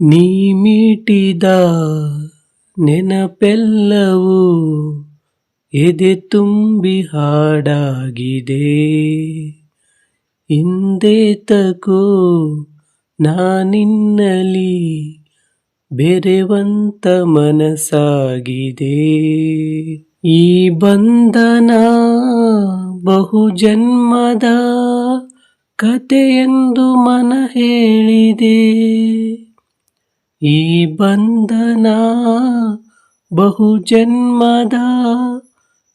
ನೀ ಮೀಟಿದ ನೆನಪೆಲ್ಲವೂ ಎದೆ ತುಂಬಿ ಹಾಡಾಗಿದೆ. ಹಿಂದೇತಕೋ ನಾನಿನ್ನಲಿ ಬೆರೆವಂತ ಮನಸ್ಸಾಗಿದೆ. ಈ ಬಂಧನ ಬಹುಜನ್ಮದ ಕಥೆಯೆಂದು ಮನ ಹೇಳಿದೆ. ಈ ಬಂಧನ ಬಹುಜನ್ಮದ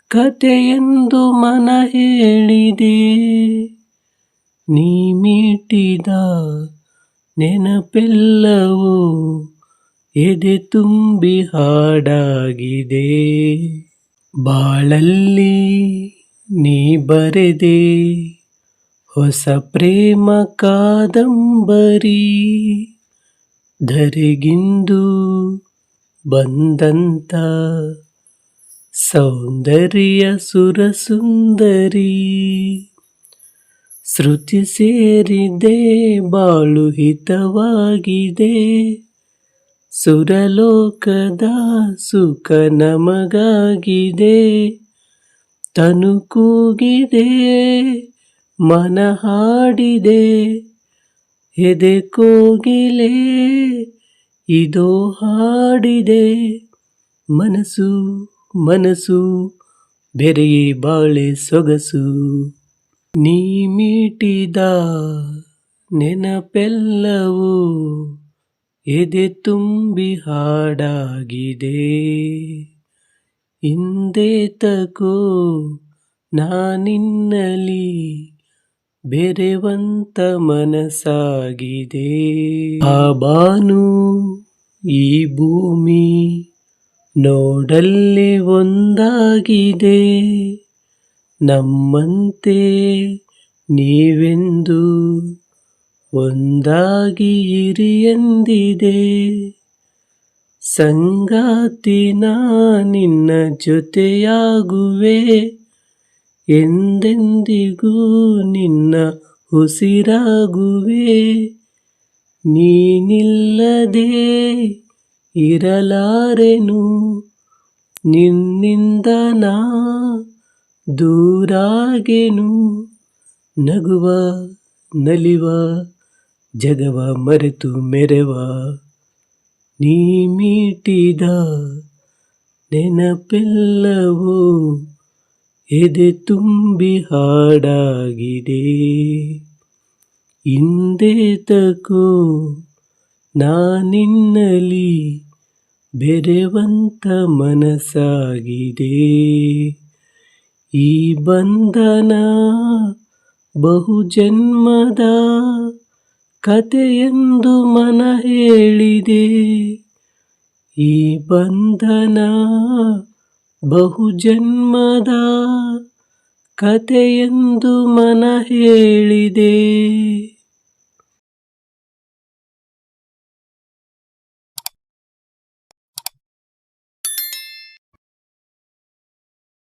ಕಥೆಯೆಂದು ಮನ ಹೇಳಿದೆ. ನೀ ಮೀಟಿದ ನೆನಪೆಲ್ಲವೂ ಎದೆ ತುಂಬಿ ಹಾಡಾಗಿದೆ. ಬಾಳಲ್ಲಿ ನೀ ಬರೆದೆ ಹೊಸ ಪ್ರೇಮ ಕಾದಂಬರಿ. ಧರೆಗಿಂದು ಬಂದಂತ ಸೌಂದರ್ಯ ಸುರಸುಂದರಿ. ಶ್ರುತಿ ಸೇರಿದೆ ಬಾಳು ಹಿತವಾಗಿದೆ. ಸುರಲೋಕದ ಸುಖ ನಮಗಾಗಿದೆ. ತನು ಕೂಗಿದೆ ಮನ ಹಾಡಿದೆ. ಎದೆ ಕೋಗಿಲೆ ಇದೋ ಹಾಡಿದೆ. ಮನಸ್ಸು ಮನಸ್ಸು ಬೆರೆಯೇ ಬಾಳೆ ಸೊಗಸು. ನೀ ಮೀಟಿದ ನೆನಪೆಲ್ಲವೂ ಎದೆ ತುಂಬಿ ಹಾಡಾಗಿದೆ. ಹಿಂದೇತಕೋ ನಾನಿನ್ನಲಿ ಬೆರೆವಂತ ಮನಸ್ಸಾಗಿದೆ. ಆ ಬಾನು ಈ ಭೂಮಿ ನೋಡಲ್ಲಿ ಒಂದಾಗಿದೆ. ನಮ್ಮಂತೆ ನೀವೆಂದು ಒಂದಾಗಿ ಇರಿ ಎಂದಿದೆ. ಸಂಗಾತಿ ನಾ ನಿನ್ನ ಜೊತೆಯಾಗುವೆ. ಎಂದೆಂದಿಗೂ ನಿನ್ನ ಉಸಿರಾಗುವೆ. ನೀನಿಲ್ಲದೆ ಇರಲಾರೆನು. ನಿನ್ನಿಂದ ನಾ ದೂರಾಗೆನು. ನಗುವ ನಲಿವ ಜಗವ ಮರೆತು ಮೆರೆವ. ನೀ ಮೀಟಿದ ನೆನಪೆಲ್ಲವೂ ಎದೆ ತುಂಬಿ ಹಾಡಾಗಿದೆ. ಹಿಂದೇತಕೋ ನಾನಿನ್ನಲಿ ಬೆರೆವಂತ ಮನಸ್ಸಾಗಿದೆ. ಈ ಬಂಧನ ಬಹುಜನ್ಮದ ಕಥೆಯೆಂದು ಮನ ಹೇಳಿದೆ. ಈ ಬಂಧನ ಬಹುಜನ್ಮದ ಕಥೆಯೆಂದು ಮನ ಹೇಳಿದೆ.